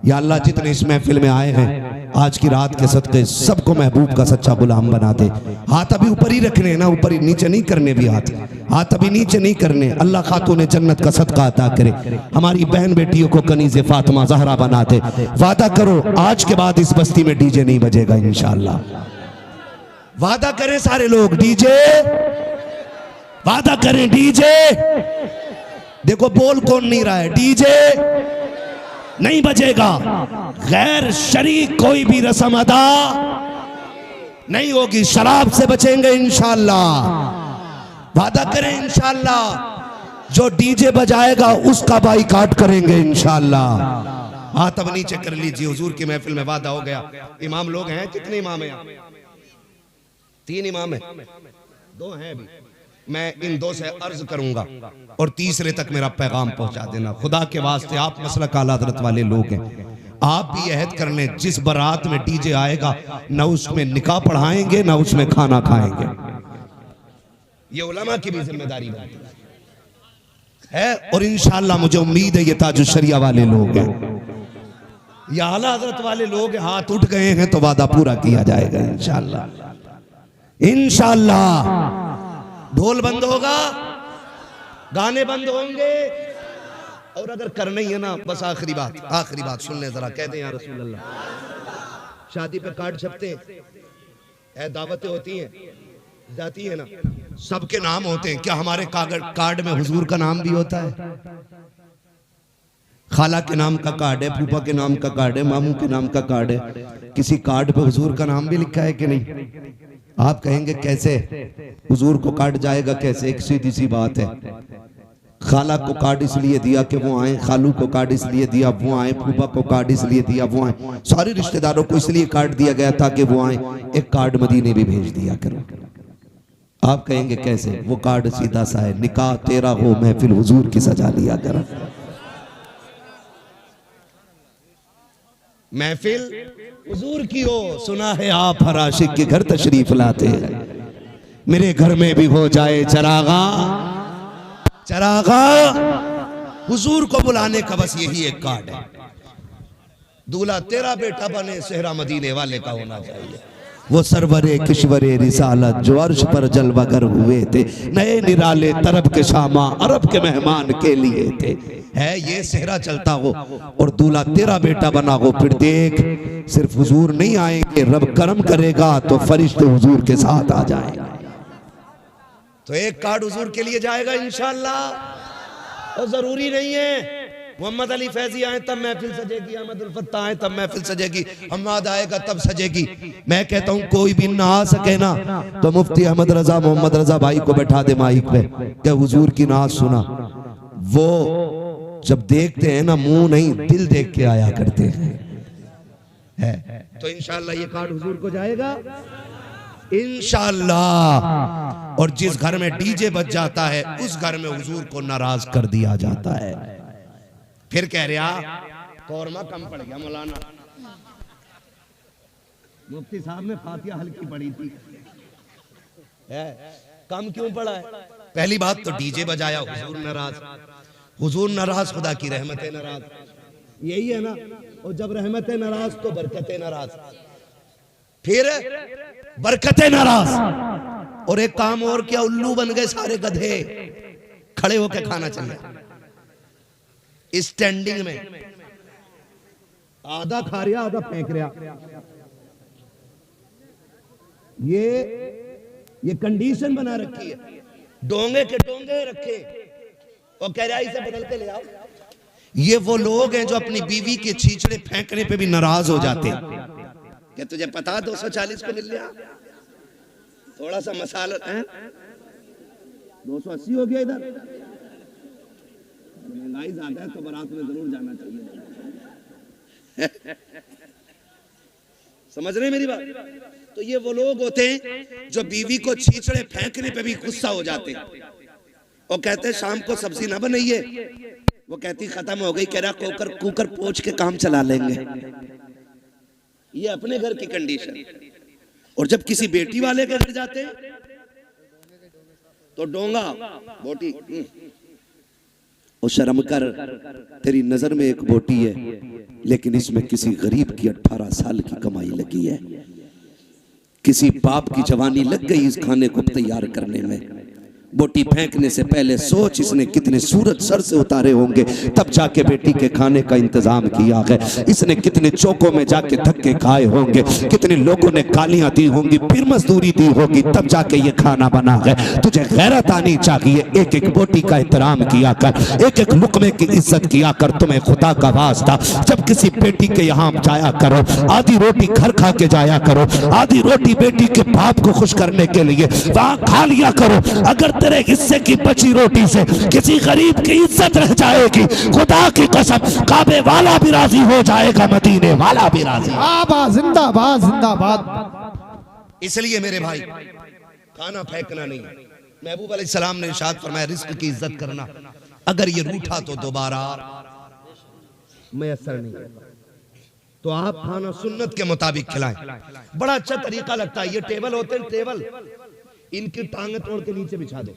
या अल्लाह जितने इस महफिल में आए हैं आज की रात के सदक़े सबको महबूब का सच्चा गुलाम बना दे। हाथ अभी ऊपर ही रखने हैं ना, ऊपर ही, नीचे नहीं करने भी हाथ अभी नीचे नहीं करने। अल्लाह खातून जन्नत का सदका अता करे, हमारी बहन बेटियों को कनीज़े फातिमा ज़हरा बना दे। वादा करो आज के बाद इस बस्ती में डीजे नहीं बजेगा इंशाअल्लाह। वादा करें सारे लोग, डीजे, वादा करें डीजे। देखो बोल कौन नहीं रहा है, डीजे नहीं बजेगा। गैर शरीक कोई भी रस्म अदा नहीं होगी। शराब से बचेंगे इंशाअल्लाह, वादा करें इंशाअल्लाह। जो डीजे बजाएगा उसका बाइकाट करेंगे इंशाअल्लाह। हाथ अब नीचे कर लीजिए, हुजूर की महफिल में वादा हो गया। इमाम लोग हैं, कितने इमाम हैं? 3 इमाम हैं, 2 हैं अभी। मैं इन 2 से अर्ज करूंगा और तीसरे तक मेरा पैगाम पहुंचा देना। खुदा के वास्ते आप मसलक आला हज़रत वाले लोग हैं, आप भी अहद कर लें जिस बारात में डीजे आएगा ना उसमें निकाह पढ़ाएंगे ना उसमें खाना खाएंगे। ये उलमा की भी जिम्मेदारी है। और इंशाअल्लाह मुझे उम्मीद है ये ताजुश शरिया वाले लोग हैं, या आला हज़रत वाले लोग हाथ उठ गए हैं तो वादा पूरा किया जाएगा इंशाअल्लाह। इंशाअल्लाह ढोल बंद होगा, गाने बंद होंगे। और अगर करना ही है ना, बस आखिरी बात सुन ले जरा, कहते हैं या रसूल अल्लाह। शादी पे कार्ड छपते हैं, दावतें होती हैं, जाती है ना, सबके नाम होते हैं। क्या हमारे कार्ड में हुजूर का नाम भी होता है? खाला के नाम का कार्ड है, फूफा के नाम का कार्ड है, मामू के नाम का कार्ड है। किसी कार्ड पे हुजूर का नाम भी लिखा है कि नहीं? आप कहेंगे कैसे हुजूर को कार्ड जाएगा कैसे? एक सीधी सी बात है, खाला को कार्ड इसलिए दिया कि वो आए, खालू को कार्ड इसलिए दिया वो आए, फूफा को कार्ड इसलिए दिया वो आए, सारे रिश्तेदारों को इसलिए कार्ड दिया गया ताकि वो आए। एक कार्ड मदीने भी भेज दिया करो। आप कहेंगे कैसे? वो कार्ड सीधा सा है, निकाह तेरा हो महफिल हुजूर की सजा लिया करो। महफिल हुजूर की हो, सुना है आप हर आशिक के घर तशरीफ लाते हैं। मेरे घर में भी हो जाए चरागा, हुजूर को बुलाने का बस यही एक कार्ड है। दूल्हा तेरा बेटा बने, सेहरा मदीने वाले का होना चाहिए। वो सरवरे किश्वरे रिसालत जो अर्श पर जलवागर हुए थे, नए निराले तरब के शामा अरब के मेहमान के लिए थे। है ये सेहरा चलता हो और दूल्हा तेरा बेटा बना हो, फिर देख सिर्फ हुजूर नहीं आएंगे, रब करम करेगा तो फरिश्ते हुजूर के साथ आ जाएंगे। तो एक कार्ड हुजूर के लिए जाएगा इंशाअल्लाह। और जरूरी नहीं है मोहम्मद अली फैजी आए तब महफिल सजेगी, अहमद उल फत्ता आए तब महफिल सजेगी, हम्माद आएगा तब सजेगी। मैं कहता हूँ कोई भी ना आ सके ना तो मुफ्ती अहमद रजा मोहम्मद रजा भाई को बैठा दे माइक पे, क्या हुजूर की नाज सुना। वो जब देखते हैं ना मुंह नहीं दिल देख के आया करते हैं। तो इंशाअल्लाह ये कार्ड हुजूर को जाएगा इंशाअल्लाह। और जिस घर में डीजे बज जाता है उस घर में हुजूर को नाराज कर दिया जाता है। फिर कह रहा कौरमा कम पड़ गया मौलाना, मुफ्ती साहब ने फातिहा हल्की पड़ी थी, कम क्यों पड़ा है? पहली बात तो डीजे बजाया, हुजूर नाराज, हुजूर नाराज खुदा की रहमतें नाराज, यही है ना। और जब रहमतें नाराज तो बरकतें नाराज, फिर बरकतें नाराज। और एक काम और क्या, उल्लू बन गए सारे गधे, खड़े होकर खाना चाहिए स्टैंडिंग में, आधा खा रहा आधा फेंक रहा। ये कंडीशन बना रखी है, डोंगे के डोंगे रखे और कह रहा इसे बदल के ले आओ। ये वो लोग हैं जो अपनी बीवी के छींचड़े फेंकने पे भी नाराज हो जाते हैं। क्या तुझे पता 240 को मिल गया, थोड़ा सा मसाला है 280 हो गया, इधर महंगाई ज्यादा है तो बारात में जरूर जाना चाहिए। समझ रहे मेरी बात? तो ये वो लोग होते हैं जो बीवी को छींचड़े फेंकने पे भी गुस्सा हो जाते हैं और कहते हैं शाम को सब्जी ना बनाइए, वो कहती खत्म हो गई, कह रहा कुकर पोंछ के काम चला लेंगे। ये अपने घर की कंडीशन। और जब किसी बेटी वाले के घर जाते हैं तो डोंगा बोटी और शर्म कर, तेरी नजर में एक बोटी है लेकिन इसमें किसी गरीब की 18 साल की कमाई लगी है, किसी बाप की जवानी लग गई इस खाने को तैयार करने में। बोटी फेंकने से पहले सोच इसने कितने सूरज सर से उतारे होंगे तब जाके बेटी के खाने का इंतजाम किया है। इसने कितने चौकों में जाके धक्के खाए होंगे, कितने लोगों ने गालियां दी होंगी, फिर मजदूरी दी होगी, तब जाके ये खाना बना है। तुझे गैरत आनी चाहिए, एक एक बोटी का एहतराम किया कर, एक एक लुकमे की इज्जत किया कर। तुम्हें खुदा का वास्ता जब किसी बेटी के यहाँ जाया करो, आधी रोटी घर खा के जाया करो, आधी रोटी बेटी के बाप को खुश करने के लिए वहां खा लिया करो। अगर तेरे हिस्से की बची रोटी से किसी गरीब की इज्जत रह जाएगी, खुदा की कसम काबे वाला भी राजी हो जाएगा, मदीने वाला भी राजी। जिंदाबाद जिंदाबाद। इसलिए मेरे भाई खाना फेंकना नहीं। महबूब अलैहिस्सलाम ने इरशाद फरमाया रिस्क की इज्जत करना, अगर ये रूठा तो दोबारा मैसर नहीं, तो आप खाना सुन्नत के मुताबिक खिलाएं। बड़ा अच्छा तरीका लगता है। ये टेबल होते हैं, टेबल इनकी टांगे तोड़ के नीचे बिछा दो।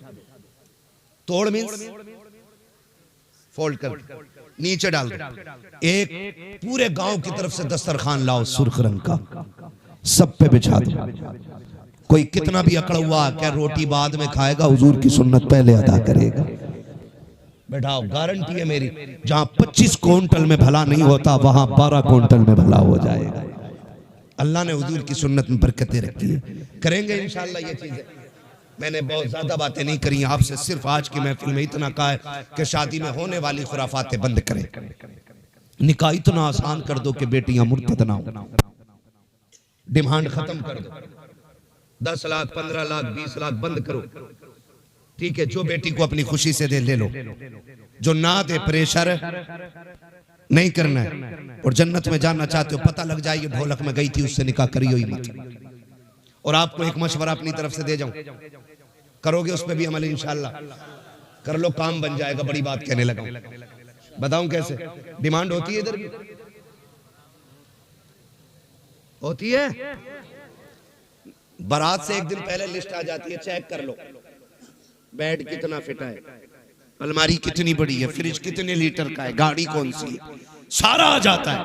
तोड़ मींस फोल्ड कर नीचे डाल दो। एक पूरे गांव की तरफ से दस्तरखान लाओ सुर्ख रंग का, सब पे बिछा दो। कोई कितना भी अकड़ हुआ क्या रोटी बाद में खाएगा, हुजूर की सुन्नत पहले अदा करेगा। बैठाओ, गारंटी है मेरी, जहां 25 क्विंटल में भला नहीं होता वहां 12 क्विंटल में भला हो जाएगा। अल्लाह ने हुजूर की सुन्नत में बरकतें रखी है। करेंगे इंशाअल्लाह ये चीजें। मैंने बहुत ज्यादा बातें नहीं करी आपसे, सिर्फ आज की महफिल में इतना कहा है कि शादी में होने वाली खुराफातें बंद करें, निकाह इतना आसान कर दो कि बेटियां मुर्तद ना हो, डिमांड खत्म कर दो, 10 लाख 15 लाख 20 लाख बंद करो। ठीक है, जो बेटी को अपनी खुशी से दे ले लो, जो ना दे प्रेशर नहीं करना है। और जन्नत में जाना चाहते हो, पता लग जाए ये ढोलक में गई थी उससे निकाह करियो ही मत। और आपको एक मशवरा अपनी तरफ से दे जाऊं, करोगे उस पर भी अमल इंशाअल्लाह कर लो, काम बन जाएगा। बड़ी बात कहने लगा, बताऊं कैसे? डिमांड होती है, इधर भी होती है। बारात से एक दिन पहले लिस्ट आ जाती है, चेक कर लो बेड कितना फिट है, अलमारी कितनी बड़ी है, फ्रिज कितने लीटर का है, गाड़ी कौन सी है, सारा आ जाता है।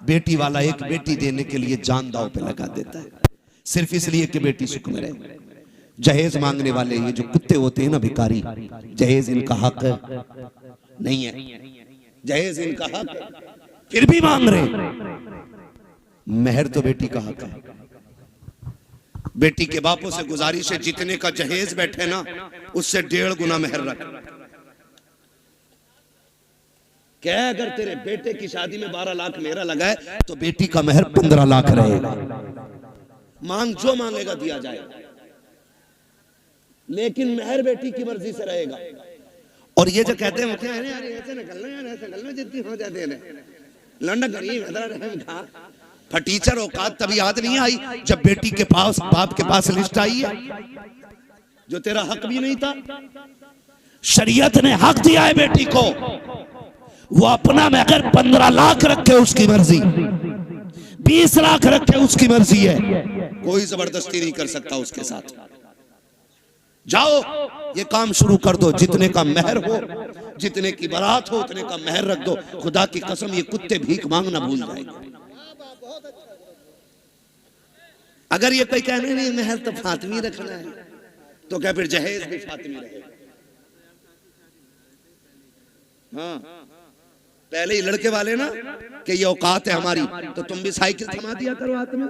बेटी वाला एक बेटी देने के लिए जान दांव पे लगा देता है, सिर्फ इसलिए कि बेटी सुख में रहे। जहेज मांगने वाले ये जो कुत्ते होते हैं ना भिखारी, जहेज इनका हक नहीं है, जहेज इनका हक फिर भी मांग रहे। मेहर तो बेटी का हक है। बेटी के बापों से गुजारिश है, जितने का जहेज बैठे ना उससे 1.5 गुना मेहर रख। क्या अगर तेरे बेटे की शादी में 12 लाख मेरा लगा है तो बेटी का मेहर 15 लाख रहेगा। मांग जो मांगेगा दिया जाएगा, लेकिन मेहर बेटी की मर्जी से रहेगा। और ये जो कहते हैं ऐसे निकलना यार, ऐसे निकलना जितनी हो जाते हैं लंडा गरीब फटीचर औकात तभी याद नहीं आई जब बेटी के पास बाप के पास लिस्ट आई है जो तेरा हक भी नहीं था। शरीयत ने हक दिया है बेटी को, वो अपना में अगर 15 लाख रखे उसकी मर्जी, 20 लाख रखे उसकी मर्जी है, कोई जबरदस्ती नहीं कर सकता उसके साथ। जाओ ये काम शुरू कर दो, जितने का मेहर हो, जितने की बारात हो उतने का मेहर रख दो। खुदा की कसम ये कुत्ते भीख मांगना भूल जाएंगे। अगर ये कोई कहने नहीं मेहर तो फातिमी रखना है, तो क्या फिर जहेज भी फातिमी रहेगा। हाँ, पहले ही लड़के वाले ना कि ये औकात है हमारी, तो तुम भी साइकिल थमा दिया करो हाथ में।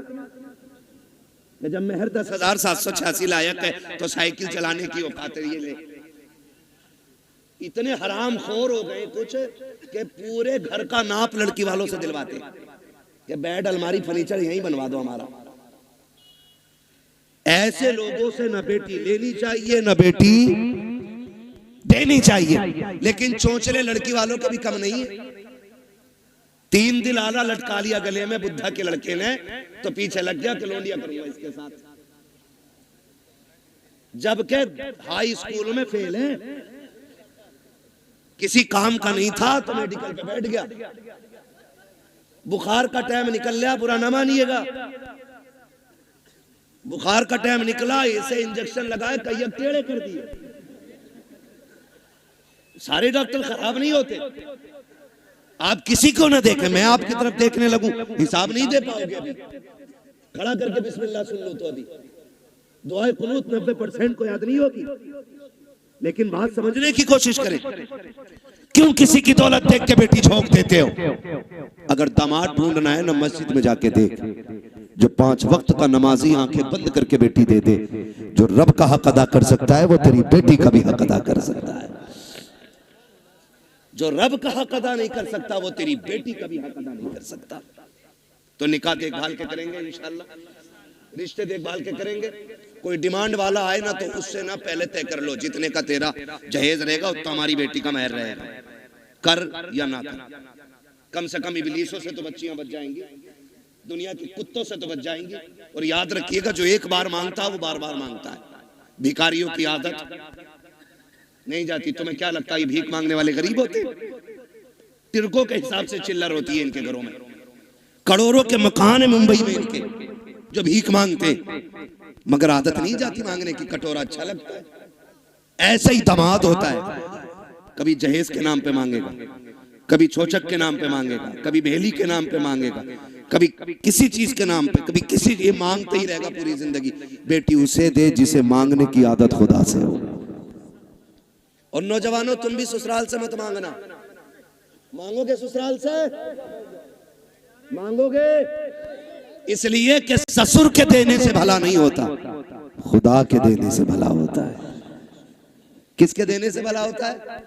जब मेहर 10,786 लायक है तो साइकिल चलाने की औकात है ये ले। इतने हराम खोर हो गए कुछ कि पूरे घर का नाप लड़की वालों से दिलवाते कि बेड अलमारी फर्नीचर यहीं बनवा दो हमारा। ऐसे लोगों से न बेटी लेनी चाहिए न बेटी देनी चाहिए। लेकिन चोंचले लड़की वालों के भी कम नहीं है। 3 दिल आला लटका लिया गले में बुद्धा के लड़के ने, तो पीछे लग गया कि लोंडिया करूंगा इसके साथ, जबकि हाई स्कूल में फेल है, किसी काम का नहीं था तो मेडिकल पे बैठ गया। बुखार का टाइम निकल गया, बुरा ना मानिएगा, बुखार का टाइम निकला, इसे इंजेक्शन लगाए, कई टेढ़े कर दिए। सारे डॉक्टर खराब नहीं होते। आप किसी को ना देखें, मैं आपकी तरफ देखने लगूं, हिसाब नहीं दे पाओगे। अभी खड़ा करके बिस्मिल्लाह सुन लो तो अभी दुआए कुनूत 90% को याद नहीं होगी, लेकिन बात समझने की कोशिश करें। क्यों किसी की दौलत देख के बेटी झोंक देते हो? अगर दामाद ढूंढना है ना, मस्जिद में जाके देख, जो 5 वक्त का नमाजी आंखें बंद करके बेटी दे दे। जो रब का हक अदा कर सकता है वो तेरी बेटी का भी हक अदा कर सकता है। जो रब का हक अदा नहीं कर सकता वो तेरी बेटी का भी हक अदा नहीं कर सकता। तो निकाह देखभाल के करेंगे इंशाल्लाह, रिश्ते देखभाल के करेंगे। कोई डिमांड वाला आए ना तो उससे ना पहले तय कर लो, जितने का तेरा जहेज रहेगा उतना हमारी बेटी का महर रहेगा, कर या ना कर। कम से कम इबलीसों से तो बच्चियां बच जाएंगी, दुनिया के कुत्तों से तो बच जाएंगी। और याद रखिएगा, जो एक बार मांगता है वो बार बार मांगता है। भिखारियों की आदत नहीं जाती। तुम्हें क्या लगता है ये भीख मांगने वाले गरीब होते? तिरकों के हिसाब से चिल्लर होती है इनके घरों में। करोड़ों के मकान है मुंबई में इनके, जो भीख मांगते, मगर आदत नहीं जाती मांगने की। कटोरा अच्छा लगता है। ऐसा ही दामाद होता है, कभी जहेज के नाम पे मांगेगा, कभी छोचक के नाम पे मांगेगा, कभी भेली के नाम पे मांगेगा, कभी किसी चीज के नाम पे, कभी किसी, ये मांगते ही रहेगा पूरी जिंदगी। बेटी उसे दे जिसे मांगने की आदत खुदा से हो। और नौजवानों, तुम भी ससुराल से मत मांगना। मांगोगे ससुराल से, मांगोगे इसलिए कि ससुर के देने से भला नहीं होता, खुदा के देने से भला होता है। किसके देने से भला होता है?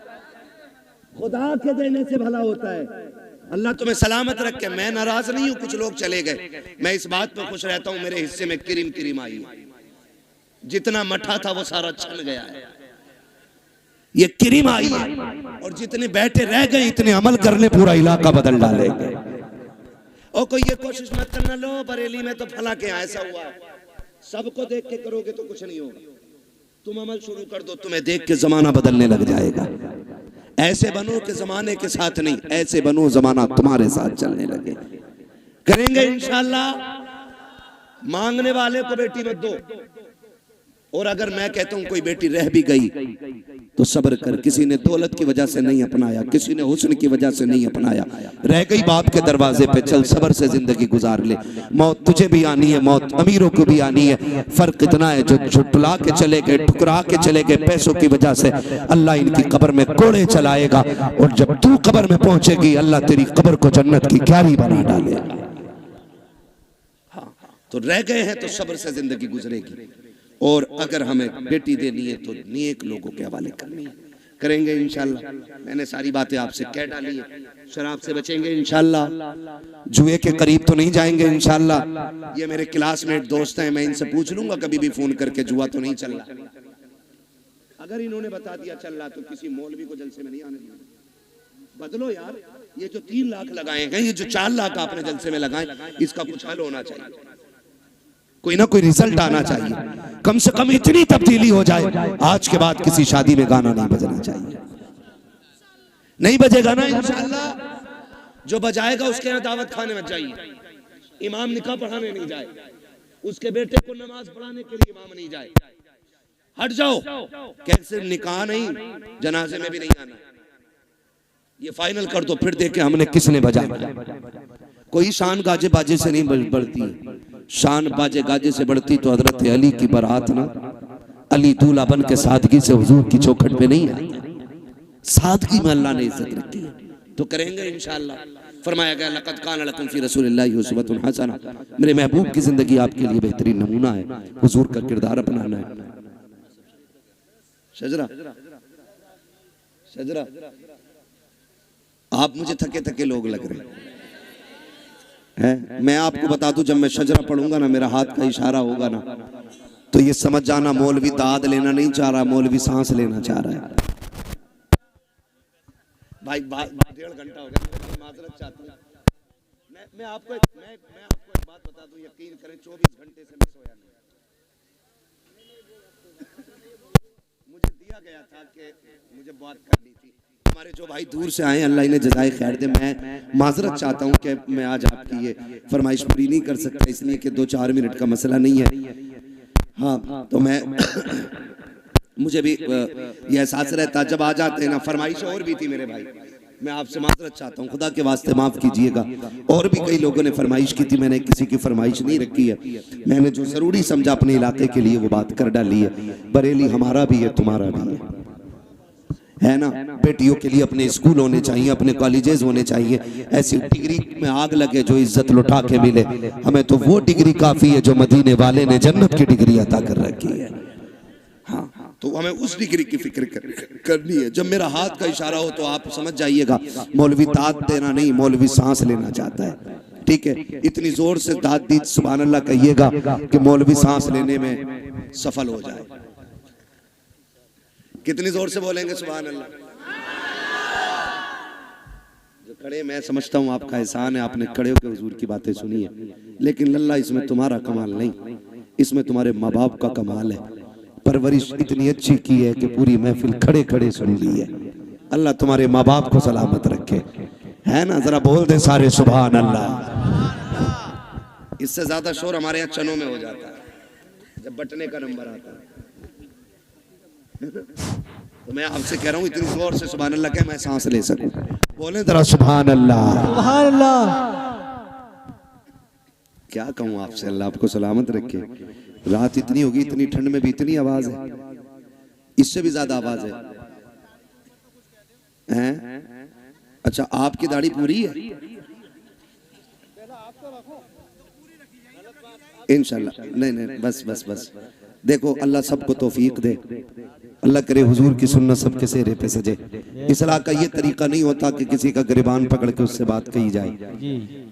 खुदा के देने से भला होता है। अल्लाह तुम्हें सलामत रखे। मैं नाराज नहीं हूं, कुछ लोग चले गए, मैं इस बात पर खुश रहता हूं, मेरे हिस्से में किरिम किरिम आई है। जितना मठा था वो सारा छन गया है, ये किरिम आई है। और जितने बैठे रह गए, इतने अमल करने पूरा इलाका बदल डालेंगे। और कोई ये कोशिश मत करना, लो बरेली में तो फला के ऐसा हुआ, सबको देख के करोगे तो कुछ नहीं होगा। तुम अमल शुरू कर दो, तुम्हें देख के जमाना बदलने लग जाएगा। ऐसे बनो कि जमाने के साथ नहीं, ऐसे बनो जमाना तुम्हारे साथ चलने लगे। करेंगे इंशाल्लाह। मांगने वाले को बेटी मत दो। और अगर मैं कहता हूं कोई बेटी रह भी गई तो सब्र कर। किसी ने दौलत की वजह से नहीं अपनाया, किसी ने हुस्न की वजह से नहीं अपनाया, रह गई बाप के दरवाजे पे, चल सब्र से जिंदगी गुजार ले। मौत तुझे भी आनी है, मौत अमीरों को भी आनी है। फर्क इतना है, जो छुटला के चले गए, ठुकरा के चले गए पैसों की वजह से, अल्लाह इनकी कब्र में कोड़े चलाएगा। और जब तू कब्र में पहुंचेगी, अल्लाह तेरी कब्र को जन्नत की क्यारी बना डालेगा। हाँ, तो रह गए हैं तो सब्र से जिंदगी गुजरेगी। और अगर हमें बेटी देनी है तो नेक लोगों के हवाले करनी है। करेंगे इंशाल्लाह। मैंने सारी बातें आपसे कह डाली है। शराब से बचेंगे इंशाल्लाह, जुए के करीब तो नहीं जाएंगे इंशाल्लाह। ये मेरे क्लासमेट दोस्त हैं, मैं इनसे पूछ लूंगा कभी भी फोन करके, जुआ तो नहीं चल रहा। अगर इन्होंने बता दिया चल रहा तो किसी मौलवी को जलसे में नहीं आने देना। बदलो यार, ये जो 3 लाख लगाए हैं, ये जो 4 लाख आपने जलसे में लगाए, इसका कुछ हल होना चाहिए। कोई ना कोई रिजल्ट आना चाहिए। कम से कम इतनी तब्दीली हो जाए, आज के बाद किसी शादी में गाना नहीं बजना चाहिए। नहीं बजेगा ना इंशाल्लाह। जो बजाएगा उसके यहाँ दावत खाने मत जाइए। इमाम निकाह पढ़ाने नहीं जाए, उसके बेटे को नमाज पढ़ाने के लिए इमाम नहीं जाए। हट जाओ। कैसे निकाह नहीं, जनाजे में भी नहीं आना। ये फाइनल कर दो, फिर देखे हमने किसने बजाया। कोई शान गाजे बाजे से नहीं बढ़ती, शान बाजे गाजे से बढ़ती तो हजरत अली की बारात ना, अली दूल्हा बन के सादगी से हुजूर की चौखट पे नहीं आई। सादगी में अल्लाह ने इज्जत रखी है। तो करेंगे इंशाअल्लाह। फरमाया गया, लक़द कान लकुम फ़ी रसूलिल्लाहि उस्वतुन हसना। मेरे महबूब की जिंदगी आपके लिए बेहतरीन नमूना है। हुजूर का किरदार अपनाना है। शजरा शजरा, आप मुझे थके थके लोग लग रहे हैं। मैं आपको बता दूं, जब मैं शजरा पढ़ूंगा ना, मेरा हाथ का इशारा होगा ना, तो ये समझ जाना मौलवी दाद लेना नहीं चाह रहा, मौलवी सांस लेना चाह रहा है। भाई 1.5 घंटा हो गया, माजरत चाहता हूं। मैं आपको एक बात बता दूं, यकीन करें 24 घंटे से मैं सोया नहीं। मुझे दिया गया था कि मुझे बात करनी थी। हमारे जो भाई दूर से आए, अल्लाह इन्हें जज़ाए खैर दे। मैं माजरत चाहता हूं कि मैं आज आपकी ये फरमाइश पूरी नहीं कर सकता, इसलिए कि 2-4 मिनट का मसला नहीं है। हाँ तो मैं मुझे भी यह एहसास रहता जब आ जाते हैं ना। फरमाइश और भी थी मेरे भाई, मैं आपसे माजरत चाहता हूँ, खुदा के वास्ते माफ कीजिएगा। और भी कई लोगों ने फरमाइश की थी, मैंने किसी की फरमाइश नहीं रखी है। मैंने जो जरूरी समझा अपने इलाके के लिए वो बात कर डाली है। बरेली हमारा भी है, तुम्हारा भी है ना। बेटियों के लिए अपने स्कूल होने चाहिए, अपने कॉलेजेस होने चाहिए। ऐसी डिग्री में आग लगे जो इज्जत लुटा के मिले। हमें तो वो डिग्री काफी है जो मदीने वाले ने जन्नत की डिग्री अता कर रखी है। हाँ, तो हमें उस डिग्री की फिक्र करनी है। जब मेरा हाथ का इशारा हो तो आप समझ जाइएगा मौलवी दाद देना नहीं, मौलवी सांस लेना चाहता है। ठीक है, इतनी जोर से दाद दी सुभान अल्लाह कहिएगा कि मौलवी सांस लेने में सफल हो जाए। कितनी जोर से बोलेंगे सुभान अल्लाह? जो खड़े, मैं समझता हूँ आपका एहसान है, आपने खड़े होकर हुजूर की बातें सुनी है। लेकिन लल्ला इसमें तुम्हारा कमाल नहीं, इसमें तुम्हारे माँ बाप का कमाल है। परवरिश इतनी अच्छी की है कि पूरी महफिल खड़े खड़े सुन ली है। अल्लाह तुम्हारे माँ बाप को सलामत रखे, है ना। जरा बोल दे सारे सुभान अल्लाह। इससे ज्यादा शोर हमारे यहाँ चनों में हो जाता है जब बटने का नंबर आता है। तो मैं आपसे कह रहा हूँ इतनी जोर से सुभान अल्लाह कह मैं सांस ले सकूं। बोले जरा सुभान अल्लाह। सुभान अल्लाह। क्या कहूँ आपसे, अल्लाह आपको सलामत रखे। रात इतनी होगी, इतनी ठंड में भी इतनी आवाज है, इससे भी ज्यादा आवाज है? अच्छा, आपकी दाढ़ी पूरी है? इंशाल्लाह। नहीं नहीं, बस बस बस। देखो अल्लाह सबको तौफीक दे, अल्लाह करे हुजूर की सुन्नत सबके चेहरे पे सजे। इस्लाह का ये तरीका नहीं होता कि किसी का गिरबान पकड़ के उससे बात कही जाए।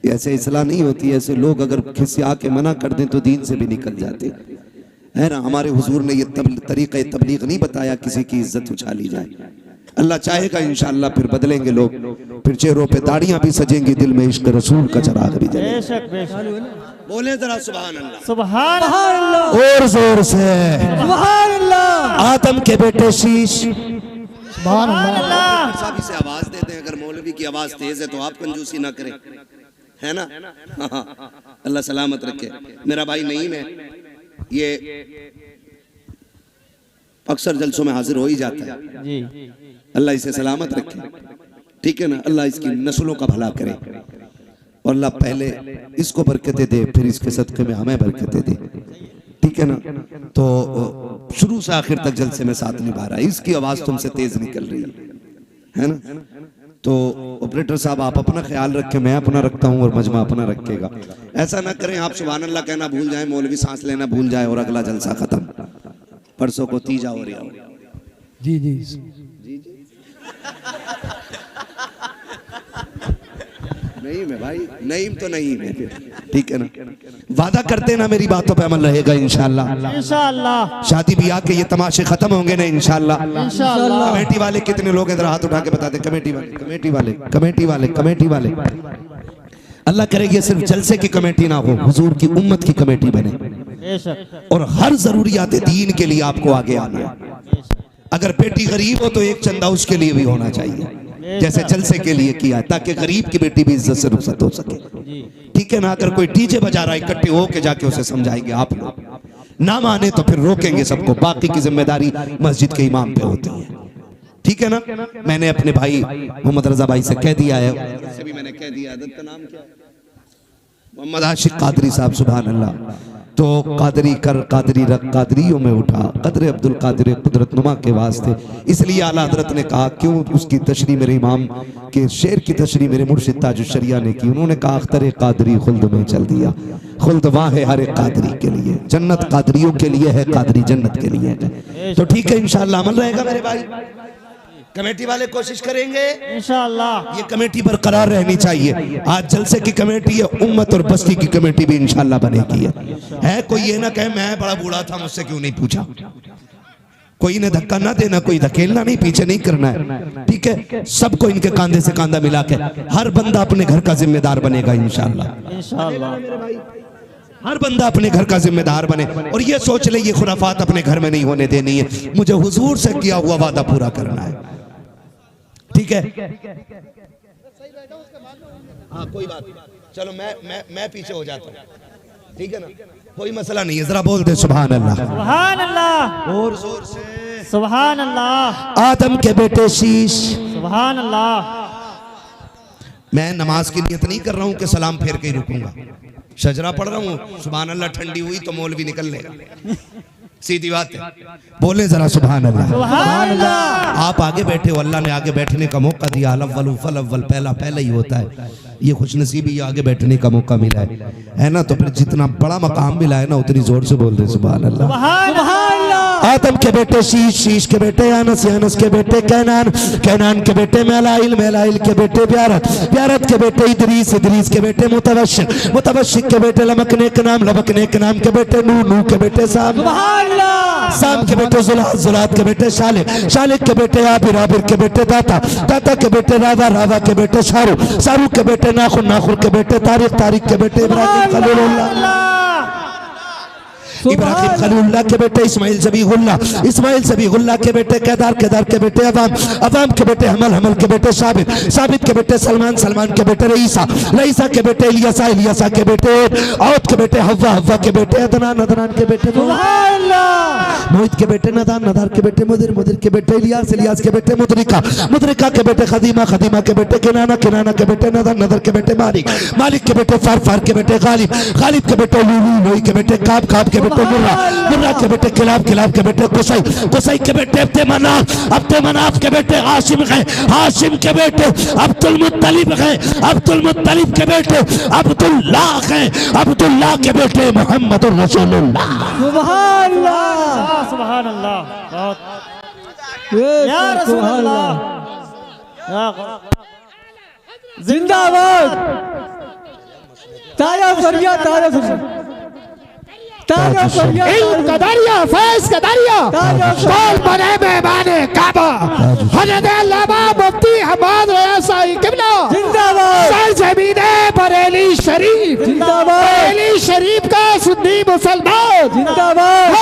ऐसे इस्लाह नहीं होती। ऐसे लोग अगर किसी आके मना कर दें तो दीन से भी निकल जाते है ना। हमारे हुजूर ने ये तरीका तबलीग नहीं बताया किसी की इज्जत उछाली जाए। अल्लाह चाहेगा इंशाअल्लाह फिर बदलेंगे लोग, फिर चेहरों पे दाढ़ियां भी सजेंगी, दिल में इश्क रसूल का चराग भी जलेगा। बोले जरा सुभान अल्लाह। सुभान अल्लाह। और जोर से सुभान अल्लाह। आदम के बेटे शीश। सुभान अल्लाह। साहब इसे आवाज देते हैं, अगर मौलवी की आवाज तेज है तो आप कंजूसी ना करें, है ना। अल्लाह सलामत रखे। मेरा भाई नईम है, ये अक्सर जलसों में हाजिर हो ही जाता है जी। अल्लाह इसे सलामत रखे, ठीक है ना। अल्लाह इसकी नस्लों का भला करे और अल्लाह पहले इसको बरकतें दे, फिर इसके सदक़े में हमें बरकतें दे, ठीक है ना। तो शुरू से आखिर तक जलसे में साथ निभा रहा है। इसकी आवाज तुमसे तेज निकल रही है ना। तो ऑपरेटर साहब आप अपना ख्याल रखें, मैं अपना रखता हूँ और मजमा अपना रखेगा। ऐसा ना करें आप सुभान अल्लाह कहना भूल जाए, मौलवी सांस लेना भूल जाए और अगला जलसा खत्म। परसों को तीजा हो रहा हो। जी जी नहीं मैं भाई, नईम तो नहीं है, ठीक है ना। वादा करते ना मेरी बातों पे अमल रहेगा इंशाअल्लाह। इंशाअल्लाह। शादी ब्याह के ये तमाशे खत्म होंगे ना इंशाअल्लाह। इंशाअल्लाह। कमेटी वाले कितने लोग हैं, जरा हाथ उठा के बता दे। कमेटी वाले, कमेटी वाले, कमेटी वाले, कमेटी वाले। अल्लाह करे ये सिर्फ जलसे की कमेटी ना हो, हुजूर की उम्मत की कमेटी बने और हर जरूरियात दीन के लिए आपको आगे आना है। अगर बेटी गरीब हो तो एक चंदा उसके लिए भी होना चाहिए, जैसे जलसे के लिए किया, ताकि गरीब की बेटी भी इज्जत से रुखसत हो सके, ठीक है ना। अगर कोई डीजे बजा रहा है इकट्ठे होके जाके उसे समझाएंगे आप लोग, ना माने तो फिर रोकेंगे सबको। बाकी की जिम्मेदारी मस्जिद के इमाम पे होती है, ठीक है ना। मैंने अपने भाई मोहम्मद रजा भाई से कह दिया है, से भी मैंने कह दिया, का नाम क्या है, मोहम्मद आशिक कादरी साहब, सुभान अल्लाह। तो कादरी कर कादरी रख कादरियों में उठा, कदर अब्दुल कादिर कुदरत नुमा के वास्ते। इसलिए आला हजरत ने कहा, क्यों उसकी तशरीह मेरे इमाम के शेर की तशरीह मेरे मुर्शिद ताजुश शरिया ने की। उन्होंने कहा अख्तर कादरी खुल्द में चल दिया, खुल्द वहाँ है हर एक कादरी के लिए, जन्नत कादरियों के लिए है, कादरी जन्नत के लिए है। तो ठीक है इंशाअल्लाह अमल रहेगा मेरे भाई। कमेटी वाले कोशिश करेंगे इंशाअल्लाह, ये कमेटी बरकरार रहनी चाहिए। आज जलसे की कमेटी है, उम्मत और बस्ती की कमेटी भी इंशाअल्लाह बनेगी। है कोई ये ना कहे मैं बड़ा बूढ़ा था मुझसे क्यों नहीं पूछा, कोई ने धक्का ना देना, कोई धकेलना नहीं, पीछे नहीं करना है, ठीक है। सबको इनके कांधे से कांधा मिला के हर बंदा अपने घर का जिम्मेदार बनेगा इंशाअल्लाह। हर बंदा अपने घर का जिम्मेदार बने और ये सोच ले ये खुराफात अपने घर में नहीं होने देनी है। मुझे हुजूर से किया हुआ वादा पूरा करना है, ठीक है। हाँ कोई बात नहीं, चलो मैं पीछे हो जाता हूँ। ठीक है ना, कोई मसला नहीं है, जरा बोल दे सुभान अल्लाह। सुभान अल्लाह, और जोर से। सुभान अल्लाह, आदम के बेटे शीश। सुभान अल्लाह। मैं नमाज की नियत नहीं कर रहा हूं कि सलाम फेर के ही रुकूंगा, शजरा पढ़ रहा हूं, सुभान अल्लाह ठंडी हुई तो मौलवी निकल लेगा, सीधी बात है, बोले जरा सुभान अल्लाह। सुभान अल्लाह। आप आगे बैठे हो, अल्लाह ने आगे बैठने का मौका दिया, अव्वल फल अव्वल, पहला पहला ही होता है, ये खुशनसीबी आगे बैठने का मौका मिला है ना, तो फिर जितना बड़ा मकाम मिला है ना उतनी जोर से बोल रहे सुभान अल्लाह। सुभान अल्लाह। आदम के बेटे शीश, शीश के बेटे यानस, यानस के बेटे कैनान, कैनान के बेटे मेलाइल, मेलाइल के बेटे ब्यारत, ब्यारत के बेटे इदरीस, इदरीस के बेटे मुतवश्शिक, मुतवश्शिक के बेटे लमकने के नाम, लमकने के नाम के बेटे नूह, नूह के बेटे साम, साम के बेटे जुलात, जुलात के बेटे शालिक, शालिक के बेटे आबिर, आबिर के बेटे दाता, दाता के बेटे रावा, रावा के बेटे शाहरुख, शाहरुख के बेटे नाखुन, नाखुन के बेटे तारिक, तारिक के बेटे इब्राहिम खलीलुल्लाह, इब्राहिम खलीलुल्लाह के बेटे इस्माइल ज़बीहुल्लाह, इस्माइल ज़बीहुल्लाह के बेटे केदार, केदार के बेटे अवाम, अवाम के बेटे हमल, हमल के बेटे साबित, साबित के बेटे सलमान, सलमान के बेटे रईसा, रईसा के बेटे इलियासा, इलियासा के बेटे औद के बेटे हव्वा, हव्वा के बेटे अदनान, अदनान के बेटे मोहित के बेटे नदान, नदार के बेटे मुदिर, मुदिर के बेटे इलियास, इलियास के बेटे मुदरिका, मुदरिका के बेटे खदीमा, खदीमा के बेटे किनाना, किनाना के बेटे नदर, नदर के बेटे मालिक, मालिक के बेटे फार, फार के बेटे गालिब, गालिब के बेटे लूलू, लोई के बेटे काब, काब के बेटे मुर्रा, मुर्रा के बेटे किलाब, किलाब के बेटे कुसै, कुसै के बेटे अब्दे मनाफ, अब्दे मनाफ के बेटे हाशिम है, हाशिम के बेटे अब्दुल मुत्तलिब है, अब्दुल मुत्तलिब के बेटे अब्दुल्लाह है, अब्दुल्लाह के बेटे मोहम्मद रसूलुल्लाह। सुभान अल्लाह, सुभान अल्लाह, या रसूल अल्लाह, जिंदाबाद, ताया फरिया, ताया फरिया, ताया फरिया, कदरिया फैज कदरिया बोल बने मेहमाने काबा हजरत अल्लामा मुफ्ती हमाद रयासा किबला जिंदाबाद, सर जमीने बरेली शरीफ जिंदाबाद, बरेली शरीफ का सुन्नी मुसलमान जिंदाबाद,